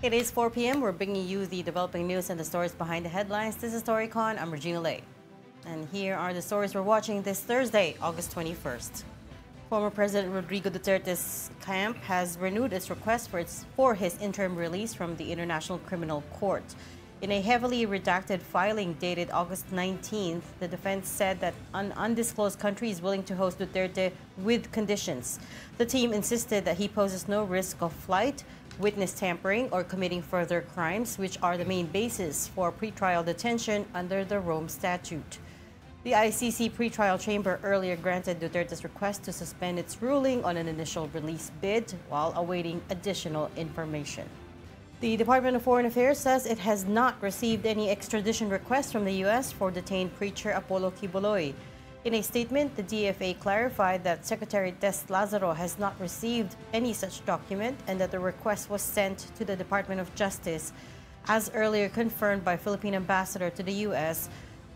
It is 4 p.m. We're bringing you the developing news and the stories behind the headlines. This is StoryCon. I'm Regina Lay. And here are the stories we're watching this Thursday, August 21st. Former President Rodrigo Duterte's camp has renewed its request for his interim release from the International Criminal Court. In a heavily redacted filing dated August 19th, the defense said that an undisclosed country is willing to host Duterte with conditions. The team insisted that he poses no risk of flight, witness tampering, or committing further crimes, which are the main basis for pretrial detention under the Rome Statute. The ICC pretrial chamber earlier granted Duterte's request to suspend its ruling on an initial release bid while awaiting additional information. The Department of Foreign Affairs says it has not received any extradition requests from the U.S. for detained preacher Apollo Quiboloy. In a statement, the DFA clarified that Secretary Tess Lazaro has not received any such document and that the request was sent to the Department of Justice, as earlier confirmed by Philippine Ambassador to the U.S.,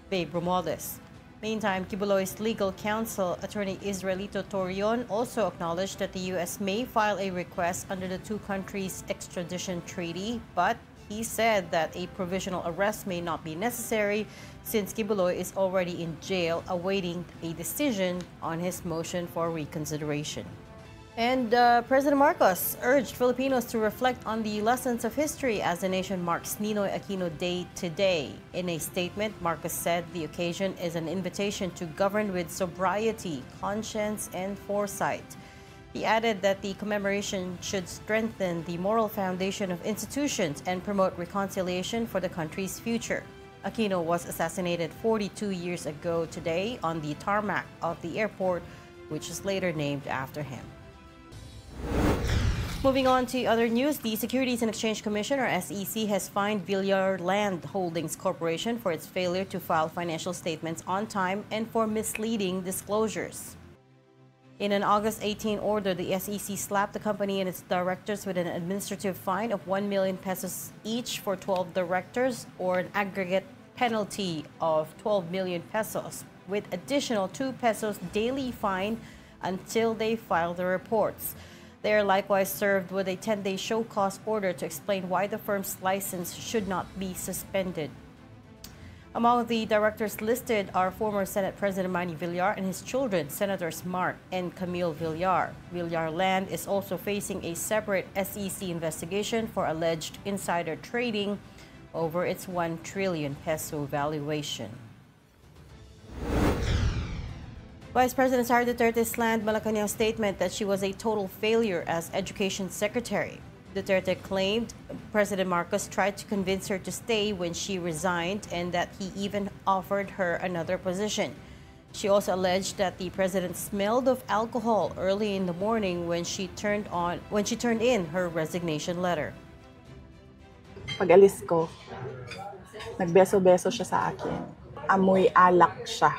Babe Romualdez. Meantime, Quiboloy's legal counsel, attorney Israelito Torion, also acknowledged that the U.S. may file a request under the two countries' extradition treaty, but he said that a provisional arrest may not be necessary since Quiboloy is already in jail awaiting a decision on his motion for reconsideration. And President Marcos urged Filipinos to reflect on the lessons of history as the nation marks Ninoy Aquino Day today. In a statement, Marcos said the occasion is an invitation to govern with sobriety, conscience, and foresight. He added that the commemoration should strengthen the moral foundation of institutions and promote reconciliation for the country's future. Aquino was assassinated 42 years ago today on the tarmac of the airport, which is later named after him. Moving on to other news, the Securities and Exchange Commission, or SEC, has fined Villar Land Holdings Corporation for its failure to file financial statements on time and for misleading disclosures. In an August 18 order, the SEC slapped the company and its directors with an administrative fine of 1 million pesos each for 12 directors, or an aggregate penalty of 12 million pesos, with additional 2 pesos daily fine until they file the reports. They are likewise served with a 10-day show cause order to explain why the firm's license should not be suspended. Among the directors listed are former Senate President Manny Villar and his children, Senators Mark and Camille Villar. Villar Land is also facing a separate SEC investigation for alleged insider trading over its 1 trillion peso valuation. Vice President Sara Duterte slammed Malacañang's statement that she was a total failure as Education Secretary. Duterte claimed President Marcos tried to convince her to stay when she resigned and that he even offered her another position. She also alleged that the president smelled of alcohol early in the morning when she turned in her resignation letter. Pag-alis ko, nagbeso-beso siya sa akin. Amoy alak siya,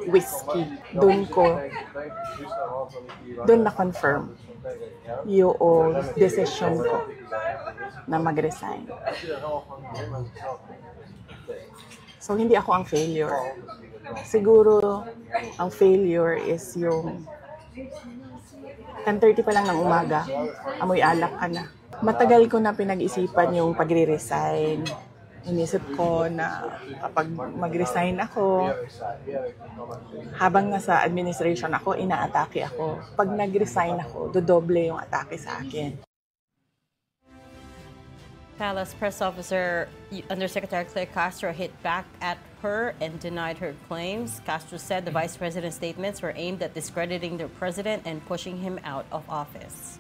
whiskey. Doon na-confirm yung decision ko na mag-resign. So, hindi ako ang failure. Siguro, ang failure is yung 10:30 pa lang ng umaga, amoy alak ka na. Matagal ko na pinag-isipan yung pagre-resign. Inisip ko na kapag mag-resign ako, habang nasa administration ako, ina-atake ako. Pag nag-resign ako, dodoble yung atake sa akin. Palace Press Officer Undersecretary Claire Castro hit back at her and denied her claims. Castro said the vice president's statements were aimed at discrediting the president and pushing him out of office.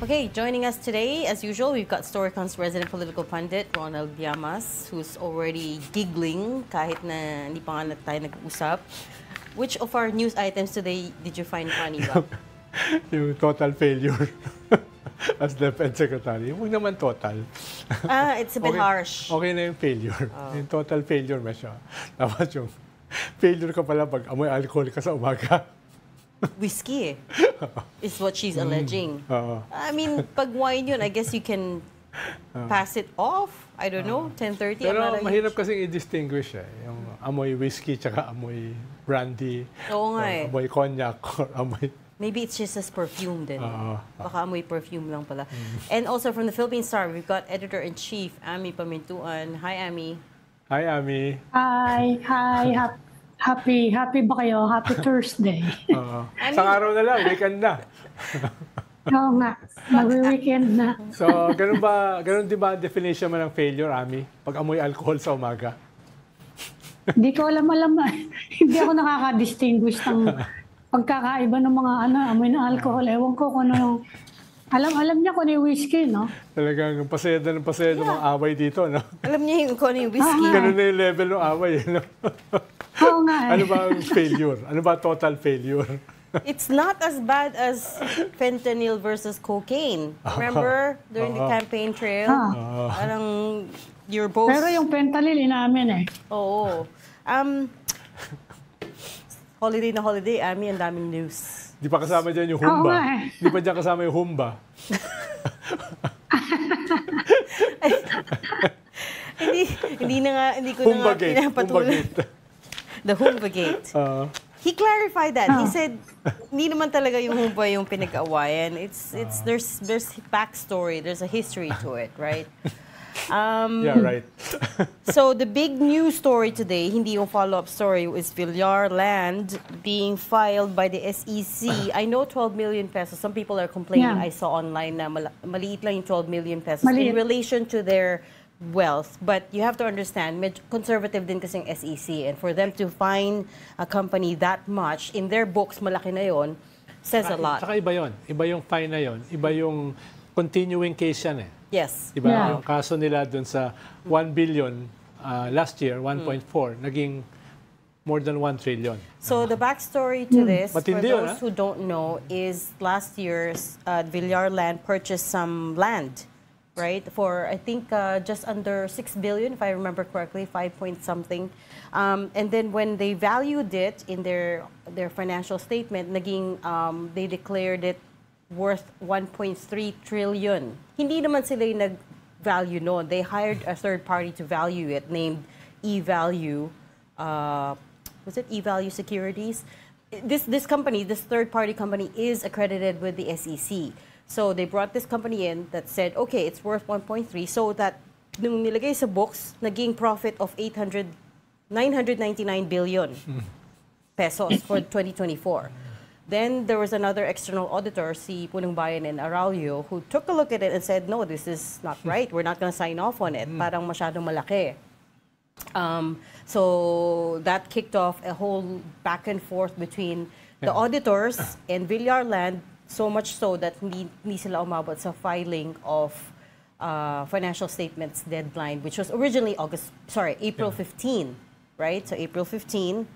Okay, joining us today, as usual, we've got StoryCon's resident political pundit, Ronald Llamas, who's already giggling kahit na hindi pa nga tayo nag-usap. Which of our news items today did you find funny ba? Yung total failure as Defense Secretary. Huwag naman total. It's a bit harsh. Okay na yung failure. Yung total failure na siya. Tapos yung failure ka pala pag amoy alcohol ka sa umaga. Whiskey is what she's alleging. I mean, pag wine yun, I guess you can pass it off. I don't know, 10:30. Pero mahirap kasing i-distinguish yung amoy whiskey tsaka amoy brandy. Oo nga amoy cognac or amoy Maybe it's just as perfume din. Oo. Baka amoy perfume lang pala. And also from the Philippine Star, we've got Editor-in-Chief, Ami Pamintuan. Hi, Ami. Hi, Ami. Hi. Happy ba kayo? Happy Thursday. Isang araw na lang, weekend na. Oo nga, mag-weekend na. So, ganun di ba ang definition mo ng failure, Ami? Pag amoy alcohol sa umaga? Hindi ko alam. Hindi ako nakaka-distinguish ng pagkakaiba ng mga amoy ng alcohol. Ewan ko kung ano yung... Alam niya kung ano yung whiskey, no? Talagang paseda ng mga away dito, no? Alam niyo kung ano yung whiskey. Ganun na yung level ng away, no? Oo nga. Ano ba ang failure? Ano ba total failure? It's not as bad as fentanyl versus cocaine. Remember during the campaign trail? Parang you're both... Pero yung fentanyl, inamin eh. Oo. Holiday na holiday, Ami, ang daming news. Di pa kasama dyan yung Oo humba. nga eh. Di pa dyan kasama yung humba. Hindi ko na nga pinapatuloy. The Humbagate. He clarified that. He said, hindi naman talaga yung humba yung pinag-awayan. There's backstory, there's a history to it, right? Yeah, right. So the big news story today, hindi yung follow-up story, is Villar Land being filed by the SEC. I know 12 million pesos. Some people are complaining. Yeah. I saw online na maliit lang yung 12 million pesos Maliit. in relation to their wealth. But you have to understand, medyo conservative din kasing SEC. And for them to fine a company that much, in their books, malaki na yon, says a lot. Saka iba yun. Iba yung fine na yun. Iba yung continuing case yan eh. Yes. Diba? Yeah. Yung kaso nila dun sa 1 billion last year, 1.4, naging more than 1 trillion. So the backstory to this, for Matindi yun, those who don't know, is last year's Villar Land purchased some land, right? For, I think, just under 6 billion, if I remember correctly, 5 point something. And then when they valued it in their financial statement, they declared it worth 1.3 trillion. Hindi naman sila yung nag-value noon. They hired a third party to value it, named eValue. Was it eValue Securities? This company, this third-party company, is accredited with the SEC. So they brought this company in that said, okay, it's worth 1.3, so that nung nilagay sa books, naging profit of 999 billion pesos for 2024. Then there was another external auditor, si Punong Bayan and Arroyo, who took a look at it and said, no, this is not right. We're not going to sign off on it. Parang masyadong malaki. So that kicked off a whole back and forth between the auditors and Villar Land, so much so that hindi sila umabot sa filing of financial statements deadline, which was originally April 15, right? So April 15.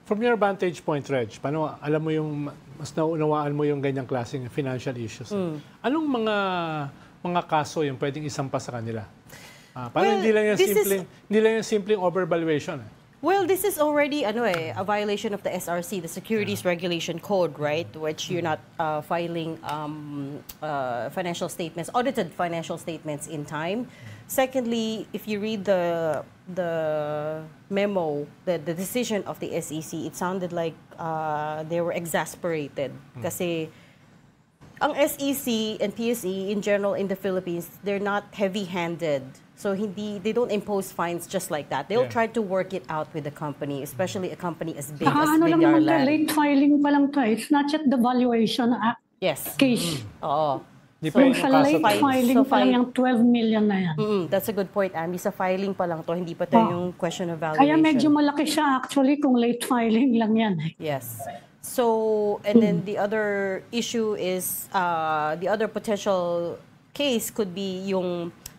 From your vantage point, Reg, paano alam mo yung mas naunawaan mo yung ganyang klaseng financial issues? Anong mga kaso yung pwedeng isampa sa kanila? Parang hindi lang yung simpleng overvaluation. Well, this is already a violation of the SRC, the Securities Regulation Code, right? Which you're not filing financial statements, audited financial statements in time. Secondly, if you read the memo, the decision of the SEC, it sounded like they were exasperated. Kasi ang SEC and PSE in general in the Philippines, they're not heavy-handed. So they don't impose fines just like that. They'll try to work it out with the company, especially a company as big as Villar Land. Late filing pa lang to. It's not yet the valuation case. Oo. So, sa late filing pa lang yung 12 million na yan. That's a good point, Amy. Sa filing pa lang to, hindi pa tayo yung question of valuation. Kaya medyo malaki siya actually kung late filing lang yan. Yes. So, and then the other issue is, the other potential case could be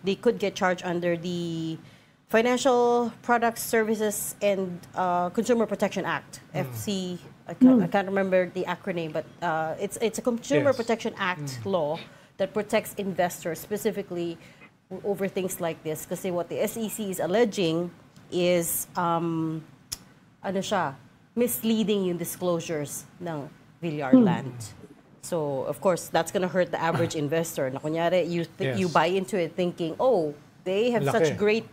they could get charged under the Financial Products, Services, and Consumer Protection Act, FC. I can't remember the acronym, but it's a Consumer Protection Act law that protects investors specifically over things like this. Kasi what the SEC is alleging is, misleading yung disclosures ng Villar Land. So, of course, that's gonna hurt the average investor. Na kunyari, you buy into it thinking, oh, they have such great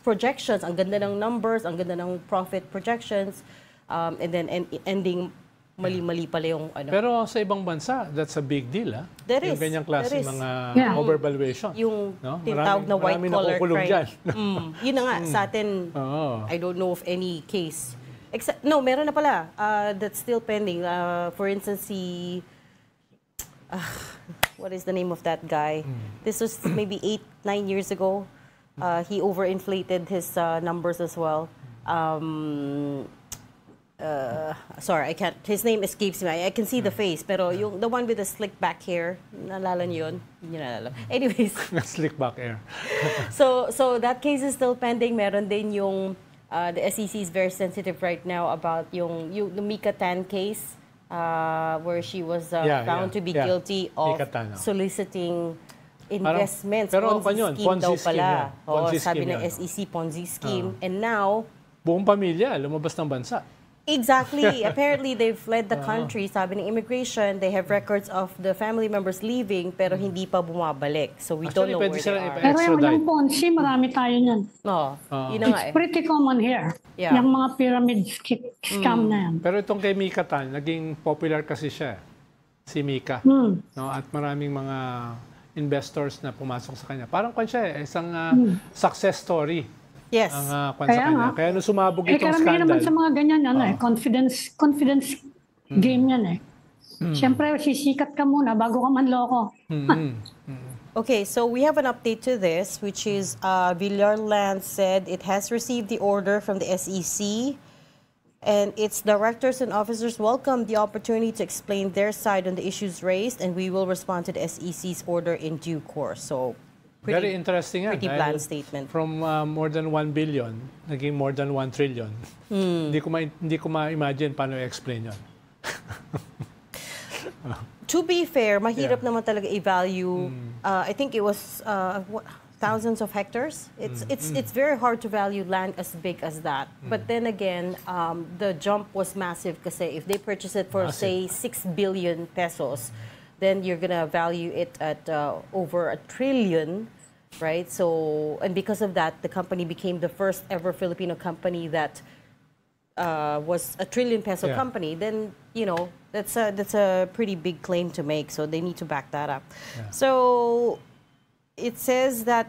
projections. Ang ganda ng numbers, ang ganda ng profit projections. And then ending mali-mali pala yung ano. Pero sa ibang bansa, that's a big deal, ah. There Yung is, ganyang klase there is. mga Yeah. overvaluation. Yung No? tinatawag na Maraming white-collar nakukulong crime. dyan. Yun na nga, sa atin, Oo. I don't know of any case. No, meron na pala. That's still pending. For instance, what is the name of that guy? This was maybe 8-9 years ago. He overinflated his numbers as well. Sorry, I can't. His name escapes me. I can see the face, pero yung the one with the slick back hair, naalala niyo yun? Hindi naalala. Anyways, Slick back air. so that case is still pending. Meron din yung the SEC is very sensitive right now about the Mika Tan case where she was found to be guilty of Mika Tan, soliciting investments. Pero Ponzi yun, scheme Ponzi daw scheme pala. yan. Ponzi Sabi scheme ng yan. SEC, Ponzi scheme. And now, Buong pamilya, lumabas ng bansa. exactly. Apparently, they've fled the country. Sabi ng immigration, they have records of the family members leaving pero hindi pa bumabalik. So we don't Actually, know pwede where sila they are. Pero extradite. yung Ponzi, marami tayo niyan. No, yun na nga It's eh. pretty common here. Yeah. Yung mga pyramid scam na yan. Pero itong kay Mika Tan, naging popular kasi siya. Si Mika. No? At maraming mga investors na pumasok sa kanya. Parang kwan siya isang success story Yes. ang kwan sa Kaya kanya. nga. Kaya nung sumabog itong Karamihan naman scandal, sa mga ganyan, confidence game yan eh. Siyempre, sisikat ka muna bago ka manloko. Okay, so we have an update to this, which is Villar Land said it has received the order from the SEC, and its directors and officers welcome the opportunity to explain their side on the issues raised, and we will respond to the SEC's order in due course. So, very interesting yan. pretty Dahil bland statement. From more than 1 billion, naging more than 1 trillion. Hindi ko ma-imagine paano i-explain yun. To be fair, mahirap naman talaga i-value. I think it was thousands of hectares. It's very hard to value land as big as that. But then again, the jump was massive kasi if they purchase it for say 6 billion pesos, then you're gonna value it at over 1 trillion, right? So, and because of that, the company became the first ever Filipino company that was a 1 trillion peso company. Then that's a pretty big claim to make. So they need to back that up. Yeah. So it says that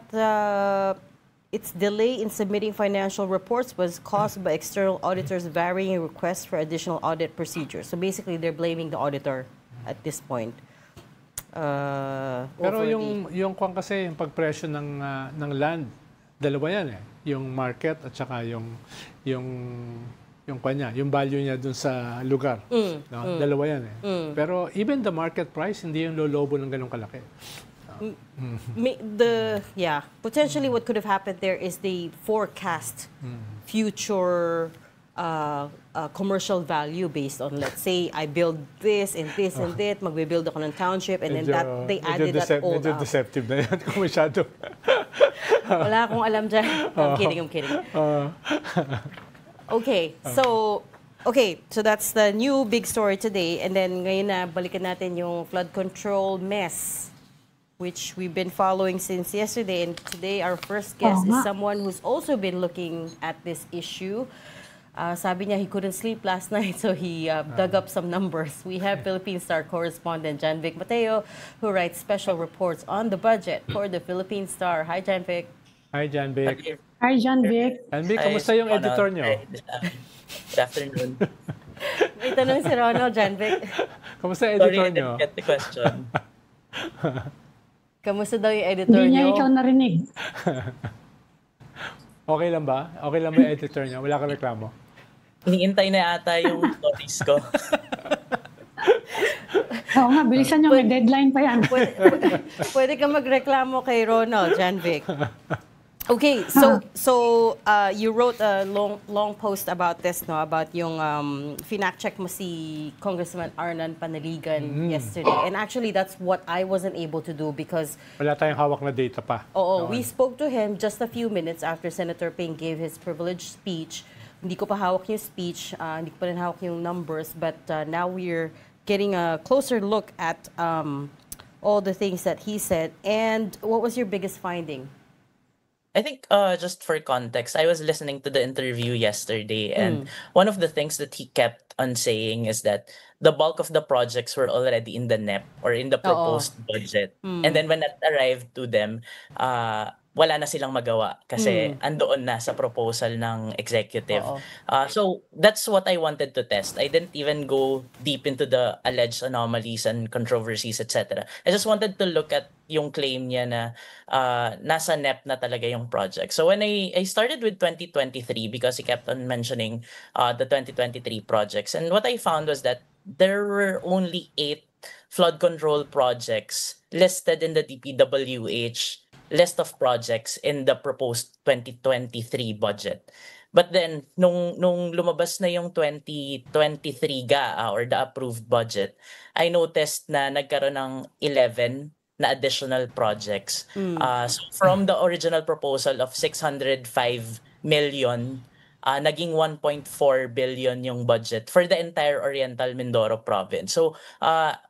its delay in submitting financial reports was caused by external auditors' varying requests for additional audit procedures. So basically, they're blaming the auditor at this point. Pero yung kwan kasi, yung pagpresyo ng land, dalawa yan eh. Yung market at saka yung kanya, yung value niya dun sa lugar. No? Dalawa yan eh. Pero even the market price, hindi yung lolobo ng ganun kalaki. Potentially what could have happened there is they forecast future commercial value based on, let's say, I build this and this and that, magbe-build ako ng township, and then that they added that all medyo up. deceptive na yan kung masyado. Wala akong alam dyan. I'm kidding. Okay, so that's the new big story today. And then ngayon na balikan natin yung flood control mess, which we've been following since yesterday. And today our first guest is someone who's also been looking at this issue. Sabi niya he couldn't sleep last night, so he dug up some numbers. We have Philippine Star correspondent Janvic Mateo, who writes special reports on the budget for the Philippine Star. Hi, Janvic. Hi, Janvic. Hi, John Vic. Janvic, kamusta yung editor nyo? Good afternoon. May tanong si Ronald, Janvic. Kamusta yung Sorry, editor I nyo? didn't get the question. Kamusta daw yung editor Hindi niya niyo? ikaw narinig. Okay lang ba? Okay lang ba yung editor nyo? Wala kang reklamo? Iniintay na ata yung stories ko. Oo nga, bilisan niyo, may deadline pa yan. Pwede ka magreklamo kay Ronald, Janvic. Okay, so you wrote a long post about this, no? About yung finact check mo si Congressman Arnan Panaligan yesterday. And actually, that's what I wasn't able to do because Wala tayong hawak na data pa. we spoke to him just a few minutes after Senator Ping gave his privileged speech. Hindi ko pa hawak yung speech, hindi ko pa rin hawak yung numbers, but now we're getting a closer look at all the things that he said. And what was your biggest finding? I think just for context, I was listening to the interview yesterday, and one of the things that he kept on saying is that the bulk of the projects were already in the NEP or in the Oo. proposed budget. And then when that arrived to them, wala na silang magawa kasi andoon na sa proposal ng executive. Oo. So that's what I wanted to test. I didn't even go deep into the alleged anomalies and controversies, etc. I just wanted to look at yung claim niya na nasa NEP na talaga yung project. So when I started with 2023 because he kept on mentioning the 2023 projects, and what I found was that there were only 8 flood control projects listed in the DPWH list of projects in the proposed 2023 budget. But then, nung lumabas na yung 2023 GAA or the approved budget, I noticed na nagkaroon ng 11 na additional projects. So from the original proposal of 605 million, naging 1.4 billion yung budget for the entire Oriental Mindoro province. So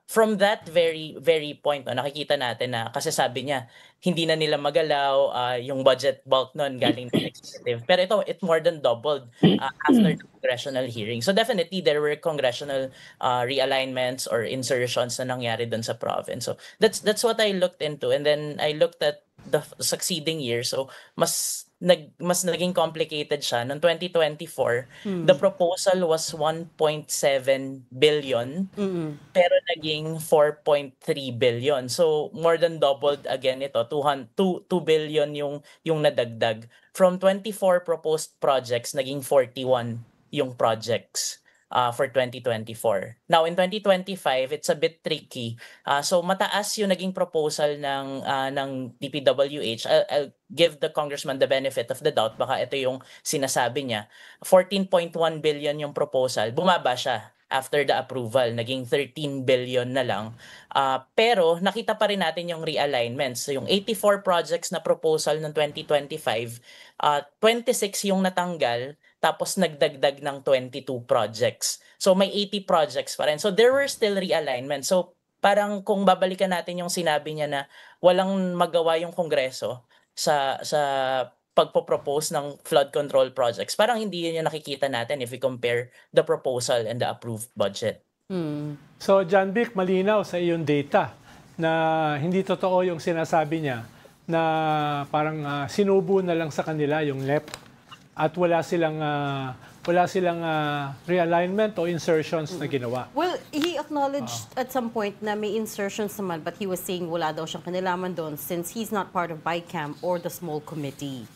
from that very point, nakikita natin na kasi sabi niya, hindi na nila magalaw, yung budget bulk nun galing ng executive. Pero ito, it more than doubled after the congressional hearing. So definitely, there were congressional realignments or insertions na nangyari dun sa province. So that's what I looked into. And then I looked at the succeeding year. So mas naging complicated siya. Noong 2024, the proposal was 1.7 billion, pero naging 4.3 billion. So more than doubled again ito, 2 billion yung nadagdag. From 24 proposed projects, naging 41 yung projects for 2024. Now, in 2025, it's a bit tricky. So, mataas yung naging proposal ng DPWH. I'll give the congressman the benefit of the doubt. Baka ito yung sinasabi niya. 14.1 billion yung proposal. Bumaba siya after the approval. Naging 13 billion na lang. Pero, nakita pa rin natin yung realignments. So, yung 84 projects na proposal ng 2025, 26 yung natanggal, tapos nagdagdag ng 22 projects. So may 80 projects pa rin. So there were still realignments. So parang kung babalikan natin yung sinabi niya na walang magawa yung Kongreso sa pagpo-propose ng flood control projects, parang hindi yun yung nakikita natin if we compare the proposal and the approved budget. So, John Vic, malinaw sa iyong data na hindi totoo yung sinasabi niya na parang sinubo na lang sa kanila yung NEP at wala silang realignment o insertions na ginawa. Well, he acknowledged at some point na may insertions naman, but he was saying wala daw siyang kanilaman doon since he's not part of BICAM or the small committee.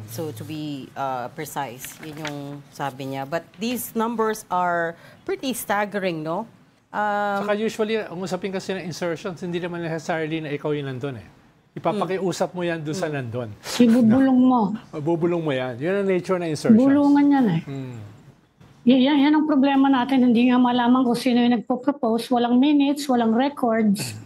So to be precise, yun yung sabi niya. But these numbers are pretty staggering, no? Saka usually, ang usapin kasi ng insertions, hindi naman necessarily na ikaw yung nandun eh. Ipapakiusap mo yan doon sa nandun. Ibubulong mo. Bubulong mo yan. Yun ang nature na insertions. Bulungan yan eh. Yan ang problema natin. Hindi nga malaman kung sino yung nagpo-propose. Walang minutes, walang records.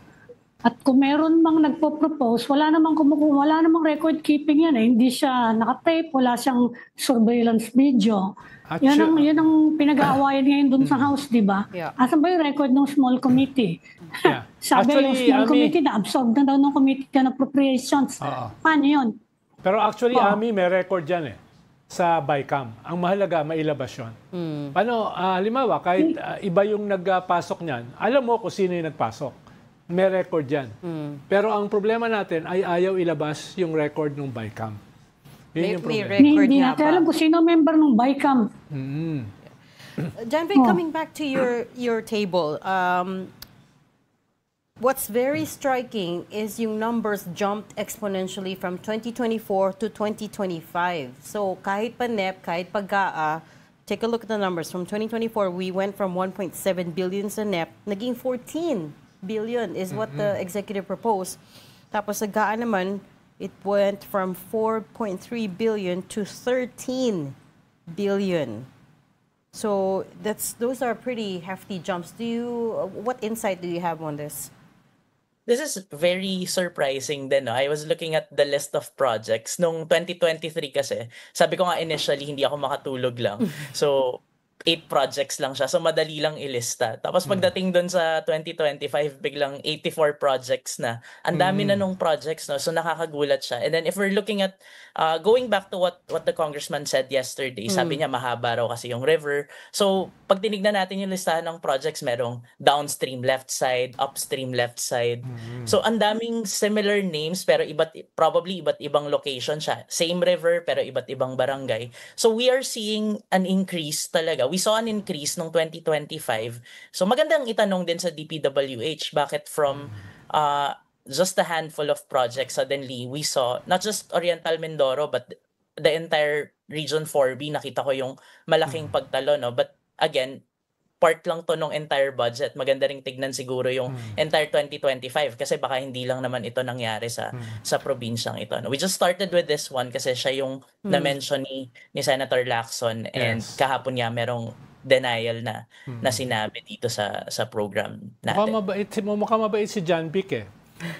At kung meron mang nagpo-propose, wala namang record keeping yan eh. Hindi siya nakatape, wala siyang surveillance video. Yan ang pinag-aawayan ngayon dun sa House, di ba? Yeah. Asan ba yung record ng small committee? Yeah. Sabi Actually, yung small committee na-absorb na daw ng committee on appropriations. Paano yun? Pero actually, Ami, may record dyan eh sa BICAM. Ang mahalaga, mailabas yun. Paano, halimbawa, kahit iba yung nagpasok niyan, alam mo kung sino yung nagpasok. May record yan. Pero ang problema natin ay ayaw ilabas yung record ng BICAM. Yun yung problema. Hindi natin alam kung sino member ng BICAM. John Vic, coming back to your table, what's very striking is yung numbers jumped exponentially from 2024 to 2025. So kahit pa NEP, kahit pa GAA, take a look at the numbers. From 2024, we went from 1.7 billion sa NEP, naging 14 billion is what the executive proposed. Tapos sa GAA naman, it went from 4.3 billion to 13 billion. So those are pretty hefty jumps. What insight do you have on this? This is very surprising din. No? I was looking at the list of projects. Nung 2023 kasi, sabi ko nga initially, hindi ako makatulog lang. So, 8 projects lang siya. So madali lang ilista. Tapos pagdating doon sa 2025, biglang 84 projects na. Ang dami na nung projects, no? So nakakagulat siya. And then if we're looking at going back to what the congressman said yesterday, sabi niya mahaba raw kasi yung river. So pag tinignan natin yung listahan ng projects, merong downstream left side, upstream left side. So ang daming similar names pero probably iba't ibang location siya. Same river pero iba't ibang barangay. So we are seeing an increase talaga. We saw an increase nung 2025. So magandang itanong din sa DPWH, bakit from just a handful of projects suddenly we saw not just Oriental Mindoro but the entire Region 4B, nakita ko yung malaking pagtalo, no? But again, part lang to nung entire budget. Maganda ring tignan siguro yung entire 2025 kasi baka hindi lang naman ito nangyari sa probinsyang ito. No? We just started with this one kasi siya yung na-mention ni Senator Lacson, and kahapon niya merong denial na sinabi dito sa program natin. Mukhang mabait si John Vic eh.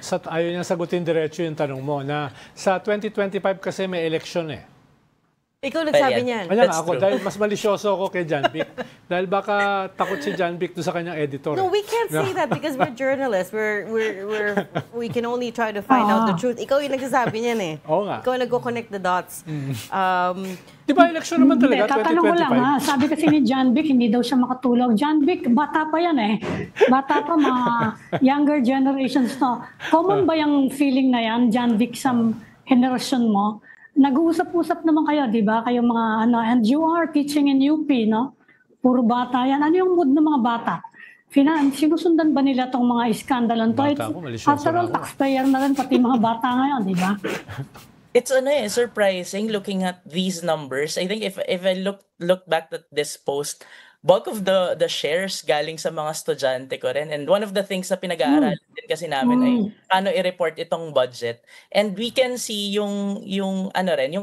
Ayaw niya sagutin diretso yung tanong mo na sa 2025 kasi may election eh. Ikaw nagsabi niyan. Kaya nga ako, dahil mas malisyoso ako kay John Vic. Dahil baka takot si John Vic doon sa kanyang editor. No, we can't say that because we're journalists. We can only try to find out the truth. Ikaw yung nagsasabi niyan eh. Oo nga. Ikaw nag-connect the dots. Di ba election naman talaga, 2025? Tatanong ko lang ha, sabi kasi ni John Vic, hindi daw siya makatulog. John Vic, bata pa yan eh. Bata pa, mga younger generations to. Common ba yung feeling na yan, John Vic, sa generation mo? Nag-uusap-usap naman kayo, di ba? Kayo mga and you are teaching in UP, no? Puro bata yan. Ano yung mood ng mga bata? Sinusundan ba nila tong mga iskandalo to? After all, taxpayer na rin pati mga bata ngayon, di ba? It's surprising looking at these numbers. I think if I look back at this post, bulk of the shares galing sa mga estudyante ko rin. And one of the things na pinag-aaralan din kasi namin ay paano i-report itong budget. And we can see yung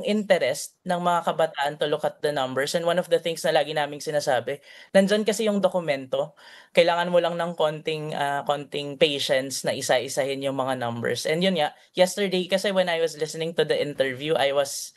interest ng mga kabataan to look at the numbers. And one of the things na lagi naming sinasabi, nandyan kasi yung dokumento. Kailangan mo lang ng konting patience na isa-isahin yung mga numbers. And yun nga, yesterday kasi when I was listening to the interview, I was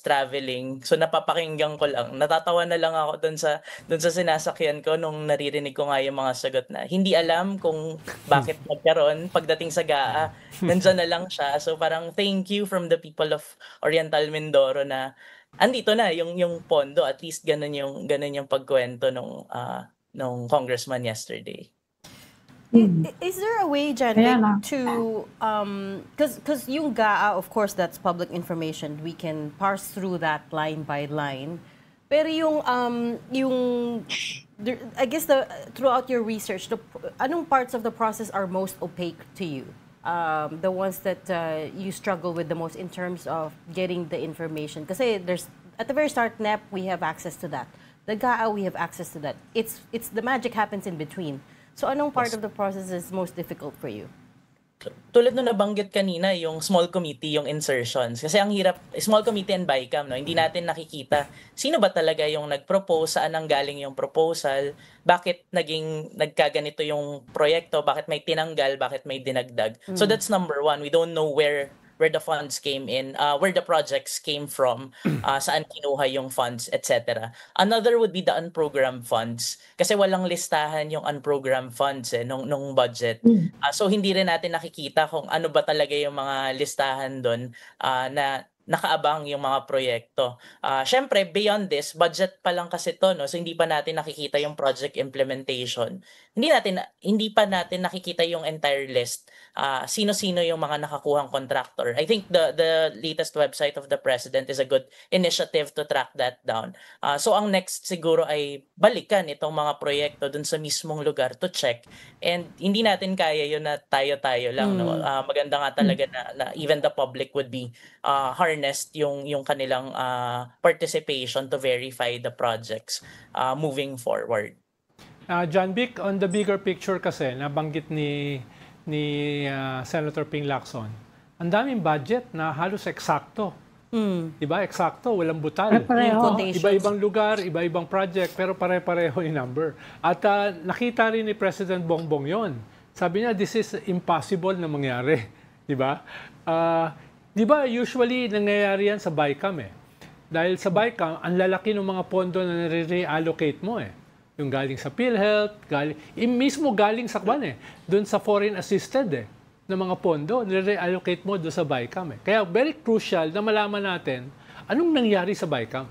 traveling, so napapakinggan ko lang. Natatawa na lang ako dun sa sinasakyan ko nung naririnig ko nga yung mga sagot na hindi alam kung bakit nagkaroon. Pagdating sa GAA, nandyan na lang siya. So parang thank you from the people of Oriental Mindoro na andito na yung pondo. At least ganun yung pagkwento nung congressman yesterday. Is there a way, Jan, to because yung GAA, of course, that's public information. We can parse through that line by line. Pero I guess throughout your research, anong parts of the process are most opaque to you? The ones that you struggle with the most in terms of getting the information. Kasi there's at the very start, NEP, we have access to that. The GAA, we have access to that. It's the magic happens in between. So anong part of the process is most difficult for you? Tulad nung nabanggit kanina, yung small committee, yung insertions. Kasi ang hirap, small committee and BICAM, no? Hindi natin nakikita sino ba talaga yung nag-propose, saan ang galing yung proposal, bakit nagkaganito yung proyekto, bakit may tinanggal, bakit may dinagdag. So that's number one. We don't know where the funds came in, where the projects came from, saan kinuha yung funds, etc. Another would be the unprogrammed funds. Kasi walang listahan yung unprogrammed funds nung budget. So hindi rin natin nakikita kung ano ba talaga yung mga listahan doon na nakaabang yung mga proyekto. Syempre, beyond this, budget pa lang kasi to, no? So hindi pa natin nakikita yung project implementation. Hindi pa natin nakikita yung entire list. Sino-sino yung mga nakakuhang contractor. I think the latest website of the President is a good initiative to track that down. So ang next siguro ay balikan itong mga proyekto dun sa mismong lugar to check. And hindi natin kaya yun na tayo-tayo lang. No? Maganda nga talaga na even the public would be harnessed yung kanilang participation to verify the projects moving forward. John Vic, on the bigger picture kasi, nabanggit ni Senator Ping Lacson, ang daming budget na halos eksakto. Diba? Eksakto, walang butal. Iba-ibang lugar, iba-ibang project, pero pare-pareho yung number. At nakita rin ni President Bongbong yon. Sabi niya, this is impossible na mangyari. Diba? Diba, usually nangyayari yan sa BICAM eh. Dahil sa BICAM, ang lalaki ng mga pondo na nare-reallocate mo eh. Yung galing sa PhilHealth, mismo galing sa doon sa foreign assisted ng mga pondo, nare-reallocate mo doon sa BICAM eh. Kaya very crucial na malaman natin anong nangyari sa BICAM.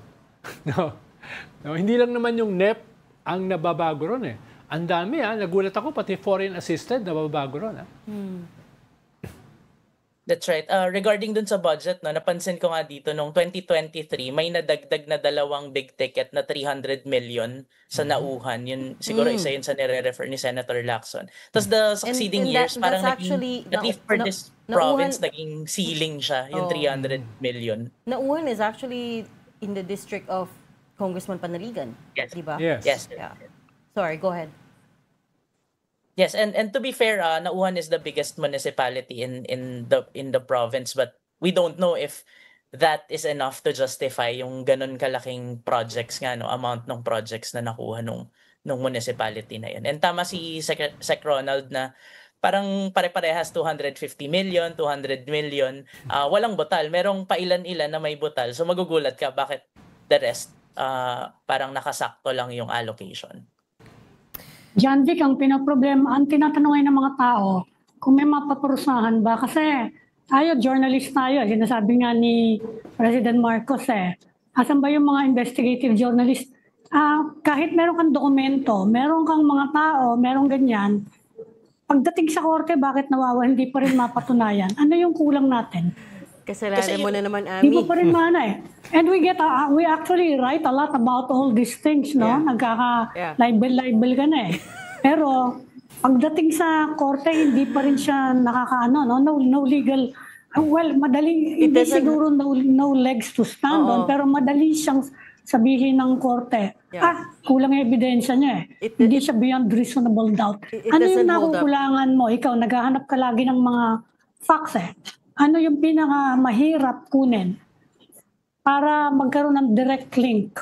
Hindi lang naman yung NEP ang nababago ron eh. Ang dami nagulat ako, pati foreign assisted nababago ron That's right. Regarding dun sa budget, napansin ko nga dito, noong 2023, may nadagdag na 2 big ticket na 300 million sa nauhan. Yun, siguro isa yun sa nire-refer ni Senator Lacson. Tapos the succeeding years, parang naging, at least for this province, naging ceiling siya, yung 300 million. Nauhan is actually in the district of Congressman Panaligan, yes. Diba? Yes. Yeah. Sorry, go ahead. Yes, and to be fair, Nauhan is the biggest municipality in the province, but we don't know if that is enough to justify yung ganun kalaking projects amount ng projects na nakuha nung municipality na yun. And tama si Sec Ronald na parang pare-parehas 250 million, 200 million, walang butal. Merong pailan-ilan na may butal. So magugulat ka bakit the rest parang nakasakto lang yung allocation. John Vic, ang pinaproblema, ang tinatanong ng mga tao, kung may mapaparusahan ba? Kasi tayo, journalist tayo. Sinasabi nga ni President Marcos asan ba yung mga investigative journalist? Kahit meron kang dokumento, meron kang mga tao, meron ganyan, pagdating sa korte, bakit hindi pa rin mapatunayan? Ano yung kulang natin? Kasalanan mo na naman, Ami. Di mo pa rin And we actually write a lot about all these things, no? Yeah. Nagkaka-libel ka na Pero, pagdating sa korte, hindi pa rin siya no legal, hindi siguro no legs to stand on, pero madali siyang sabihin ng korte, kulang yung ebidensya niya hindi siya beyond reasonable doubt. Ano yung nakukulangan mo? Ikaw, naghahanap ka lagi ng mga facts Ano yung pinaka-mahirap kunin para magkaroon ng direct link?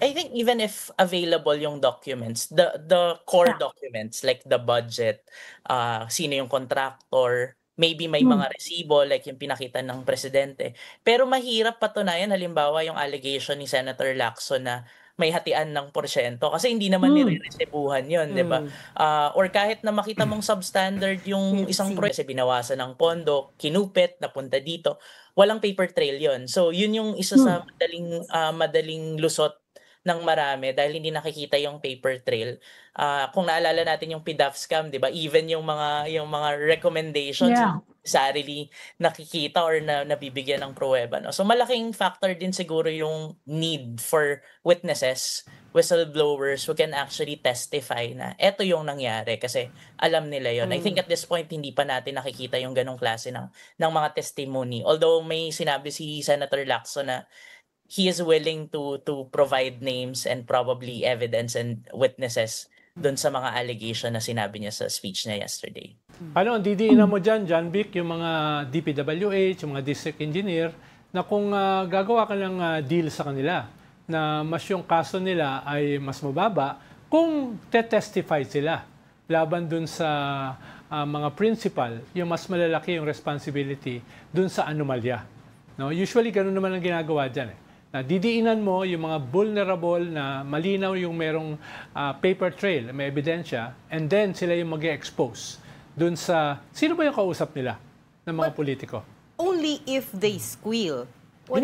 I think even if available yung documents, the core documents like the budget, sino yung contractor, maybe may mga resibo like yung pinakita ng presidente. Pero mahirap patunayan halimbawa yung allegation ni Senator Lacson na may hatian ng porsyento kasi hindi naman nire-resibuhan yun, di ba? Or kahit na makita mong substandard yung isang proyekto, binawasan ng pondo, kinupit, napunta dito, walang paper trail yun. So yun yung isa sa madaling lusot ng marami dahil hindi nakikita yung paper trail. Kung naalala natin yung PDAF scam, 'di ba? Even yung mga recommendations sarili nakikita or nabibigyan ng pruweba, no? So malaking factor din siguro yung need for witnesses, whistleblowers who can actually testify na eto yung nangyari kasi alam nila yon. I think at this point hindi pa natin nakikita yung ganong klase ng mga testimony. Although may sinabi si Senator Lacson na he is willing to provide names and probably evidence and witnesses doon sa mga allegation na sinabi niya sa speech niya yesterday. Ano, ang didiinan mo dyan, John Vic, yung mga DPWH, yung mga district engineer, na kung gagawa ka ng deal sa kanila, na mas yung kaso nila ay mas mababa, kung te-testify sila laban dun sa mga principal, yung mas malalaki yung responsibility dun sa anomalya. No? Usually, ganun naman ang ginagawa dyan na didiinan mo yung mga vulnerable na malinaw yung merong paper trail, may ebidensya, and then sila yung mag-expose dun sa, sino ba yung kausap nila ng mga politiko? Only if they squeal. What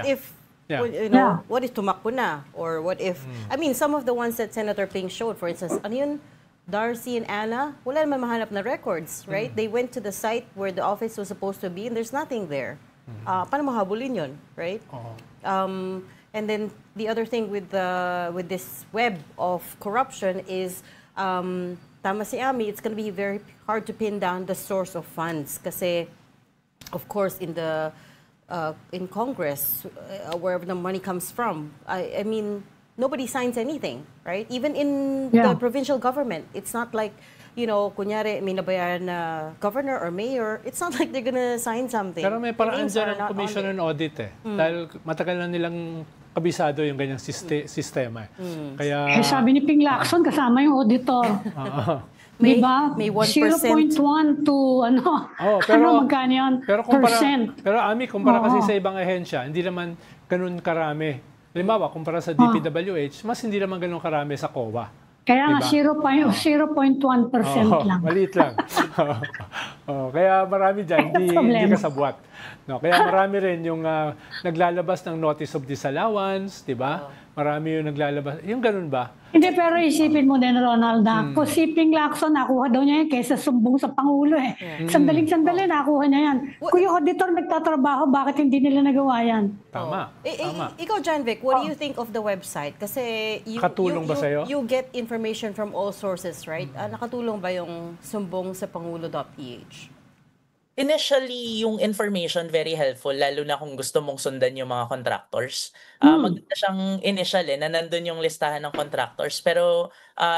if tumakbo na? Or what if, I mean, some of the ones that Senator Ping showed, for instance, ano yun, Darcy and Anna, wala naman mahanap na records, right? They went to the site where the office was supposed to be and there's nothing there. Paano mahabulin yun, right? And then the other thing with this web of corruption is, tama si Ami, it's going to be very hard to pin down the source of funds. Kasi, of course, in Congress, wherever the money comes from, I mean, nobody signs anything, right? Even in the provincial government, it's not like, you know, kunyari, may nabayaran na governor or mayor, it's not like they're gonna sign something. Pero may paraan dyan ang Commission on Audit Dahil matagal na nilang kabisado yung ganyang sistema. Kaya... sabi ni Ping Lacson, kasama yung auditor. May, Diba? may 1%. 0.1 to magkano yan? Pero Percent. pero Ami, kumpara kasi Oo. sa ibang ahensya, hindi naman ganun karami. Halimbawa, kumpara sa DPWH, mas hindi naman ganun karami sa COA. Kaya nga, Diba? 0.1% lang. Maliit lang. Kaya marami dyan, hindi Problema. kasabwat. No, kaya marami rin yung naglalabas ng notice of disallowance, di ba? Marami yung naglalabas. Yung ganun ba? Hindi, pero isipin mo din, Ronald, kung si Ping Lacson, nakuha daw niya yan kaysa sumbong sa Pangulo eh. Sandaling-sandali, nakuha niya yan. Kung yung auditor nagtatrabaho, bakit hindi nila nagawa yan? Tama. Tama. Ikaw, John Vic, what do you think of the website? Kasi Nakatulong ba sa'yo? you get information from all sources, right? Nakatulong ba yung sumbong sa pangulo.ph? Initially, yung information very helpful, lalo na kung gusto mong sundan yung mga contractors. Maganda siyang initial na nandun yung listahan ng contractors. Pero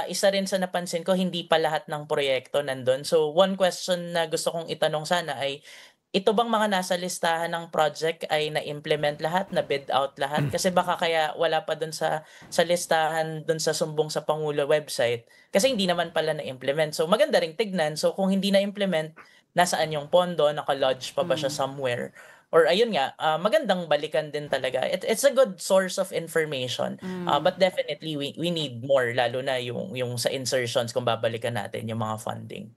isa rin sa napansin ko, hindi pa lahat ng proyekto nandun. So one question na gusto kong itanong sana ay, ito bang mga nasa listahan ng project ay na-implement lahat, na-bid out lahat? Kasi baka kaya wala pa dun sa listahan, dun sa sumbong sa Pangulo website. Kasi hindi naman pala na-implement. So maganda ring tignan. So kung hindi na-implement, nasaan yung pondo, naka-lodge pa ba siya somewhere? Or ayun nga, magandang balikan din talaga. It's a good source of information. But definitely, we need more, lalo na yung sa insertions kung babalikan natin yung mga funding.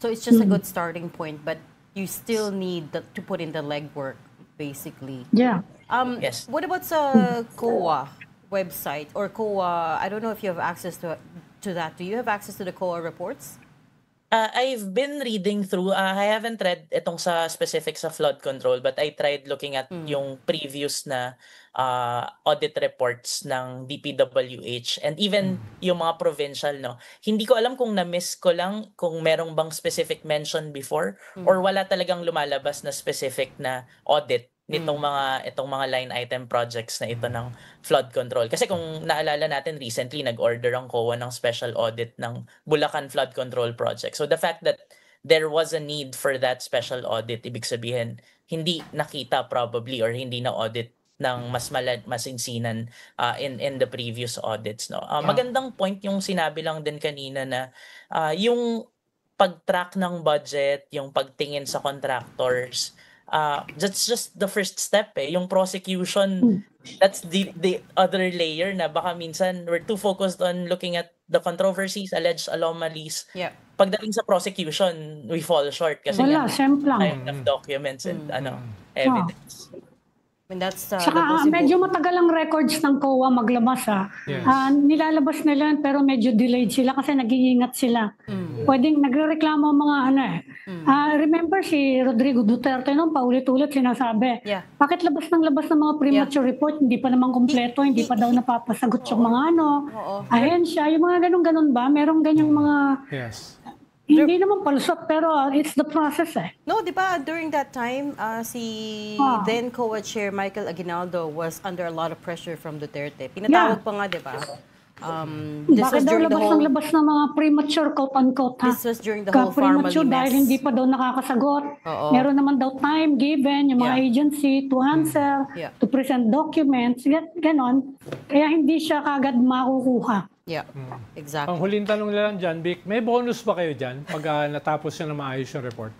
So it's just a good starting point, but you still need to put in the legwork, basically. Yeah. Yes. What about sa COA website or COA? I don't know if you have access to that. Do you have access to the COA reports? I've been reading through. I haven't read itong sa specific sa flood control, but I tried looking at yung previous na audit reports ng DPWH and even yung mga provincial, no. Hindi ko alam kung na-miss ko lang kung merong bang specific mention before or wala talagang lumalabas na specific na audit nitong itong mga line item projects na ito ng flood control. Kasi kung naalala natin, recently nag-order ang COA ng special audit ng Bulacan Flood Control Project. So the fact that there was a need for that special audit, ibig sabihin, hindi nakita probably or hindi na-audit ng masinsinan in the previous audits. No? Magandang point yung sinabi lang din kanina na yung pag-track ng budget, yung pagtingin sa contractors, that's just the first step Yung prosecution, that's the other layer na baka minsan we're too focused on looking at the controversies, alleged anomalies. Yeah. Pagdating sa prosecution, we fall short kasi Wala, semplang. of documents and evidence. I mean, that's Saka medyo matagal ang records ng COA maglabas Yes. Nilalabas nila pero medyo delayed sila kasi nag-iingat sila. Pwedeng nagrereklamo ang mga remember si Rodrigo Duterte noon paulit-ulit sinasabi. Yeah. Bakit labas ng mga premature report, hindi pa naman kumpleto, hindi pa daw napapasagot yung mga ahensya, yung mga ganun-ganun ba? Merong ganyang mga Yes. hindi naman palusot pero it's the process No, di ba, during that time, si then COA Chair Michael Aguinaldo was under a lot of pressure from Duterte. Pinatawag pa nga, di ba? This was Bakit daw during the whole, labas ng mga premature quote-unquote this was during the whole premature Pharmaly dahil mess. hindi pa daw nakakasagot. Oo. Meron naman daw time given yung mga Yeah. agency to answer, Yeah. to present documents, ganon. Kaya hindi siya kagad makukuha. Yeah, exactly. Ang huling tanong na lang dyan, Vic, may bonus ba kayo dyan pag natapos nyo na maayos yung report?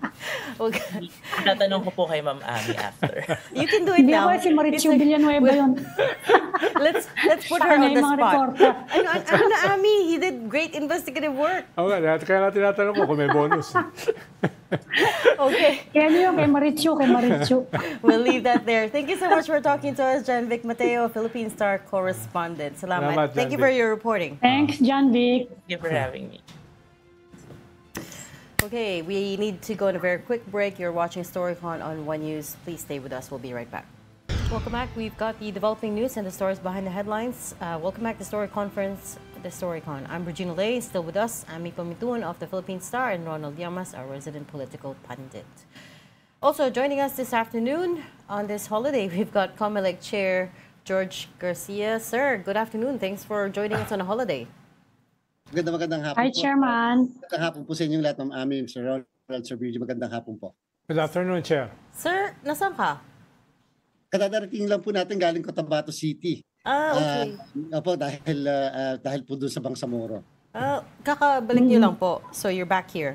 Okay. Tatanong ko po kay Ma'am Ami after. You can do it Hindi now. ako si Marichu Villanueva yun. Let's put Siya her na on the yung mga spot. reporter. Ano na, Ami? He did great investigative work. Okay, kaya nga tinatanong ko kung may bonus. Okay. Kaya niyo kay Marichu. We'll leave that there. Thank you so much for talking to us, John Vic Mateo, Philippine Star correspondent. Salamat. Salamat, Thank you John for Vic. your reporting. Thanks, John Vic. Thank you for having me. Okay, we need to go on a very quick break. You're watching StoryCon on One News. Please stay with us. We'll be right back. Welcome back. We've got the developing news and the stories behind the headlines. Welcome back to Story Conference, the StoryCon. I'm Regina Lay. Still with us, Ami Pamitun of the Philippine Star and Ronald Llamas, our resident political pundit. Also joining us this afternoon on this holiday, we've got COMELEC Chair George Garcia. Sir, good afternoon. Thanks for joining us on a holiday. Magandang hapon Hi, po. Chairman. Magandang hapon po sa inyong lahat, Ma'am Ami, Sir Ronald, Sir Virgil. Magandang hapon po. Good afternoon, Chair. Sir, nasaan ka? Kadadarating lang po natin galing Cotabato City. Okay. Opo, dahil po doon sa Bangsamoro. Kakabalik niyo lang po. So you're back here.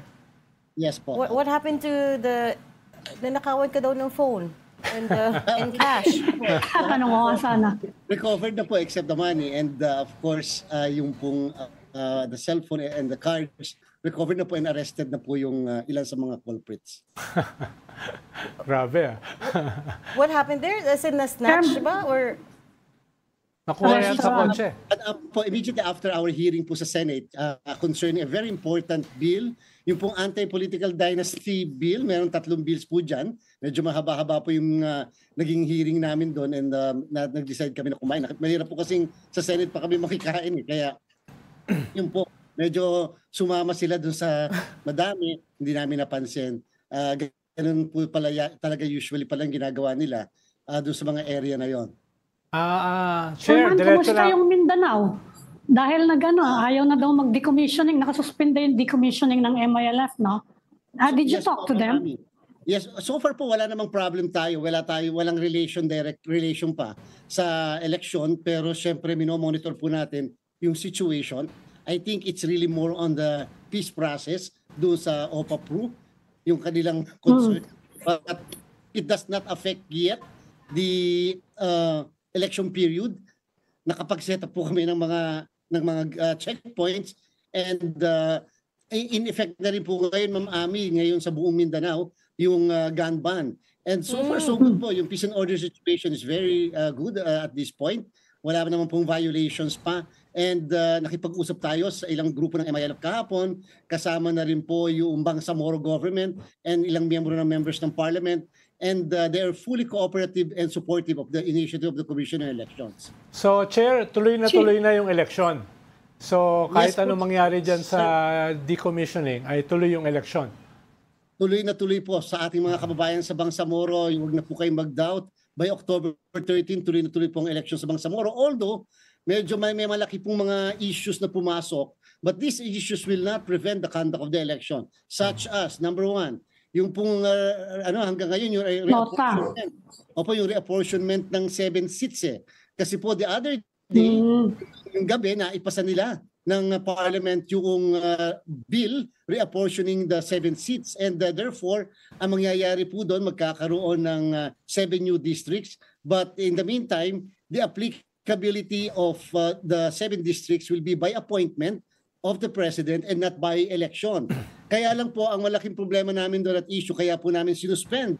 Yes po. What happened to the nanakawan ka daw ng phone and cash? Tanong ko nga sana. Recovered na po except the money and of course yung pong the cell phone and the cards recovered na po and arrested na po yung ilan sa mga culprits. Grabe What happened there? As in na-snatch ba? Or nakuha yan sa kotse. At po, immediately after our hearing po sa Senate concerning a very important bill, yung pong anti-political dynasty bill, meron 3 bills po dyan. Medyo mahaba-haba po yung naging hearing namin doon and nag-decide kami na kumain. Mahirap po kasing sa Senate pa kami makikain Kaya yun po, medyo sumama sila doon sa madami, hindi namin napansin. Ganun po pala talaga usually palang ginagawa nila doon sa mga area na yon. Chair, diretso Kumusta na. yung Mindanao? Dahil ayaw na daw mag-decommissioning, nakasuspende yung decommissioning ng MILF, no? Did you talk to them? Yes, so far po wala namang problem tayo. Walang direct relation pa sa election, pero syempre minomonitor po natin yung situation. I think it's really more on the peace process doon sa OPA-PRU, yung kanilang concern. But it does not affect yet the election period. Nakapag-set up po kami ng mga checkpoints and in effect na rin po ngayon, Ma'am Ami, ngayon sa buong Mindanao, yung gun ban. And so far so good po. Yung peace and order situation is very good at this point. Wala naman pong violations pa. And nakipag-usap tayo sa ilang grupo ng MILF kahapon. Kasama na rin po yung Bangsamoro government and ilang members ng parliament. And they are fully cooperative and supportive of the initiative of the Commission on Elections. So, Chair, tuloy na yung election. So, kahit Yes, anong mangyari dyan sa decommissioning, ay tuloy yung election. Tuloy na tuloy po sa ating mga kababayan sa Bangsamoro. Huwag na po kayong mag-doubt. By October 13, tuloy na tuloy po ang election sa Bangsamoro. Although, medyo may malaki pong mga issues na pumasok. But these issues will not prevent the conduct of the election. Such as, number 1, yung pong hanggang ngayon yung reapportionment. Opo, yung reapportionment ng 7 seats Kasi po the other day, yung gabi na ipasa nila ng parliament yung bill reapportioning the 7 seats and therefore ang mangyayari po doon magkakaroon ng 7 new districts, but in the meantime the applicability of the 7 districts will be by appointment of the president and not by election. Kaya lang po ang malaking problema namin doon at issue, kaya po namin sinuspend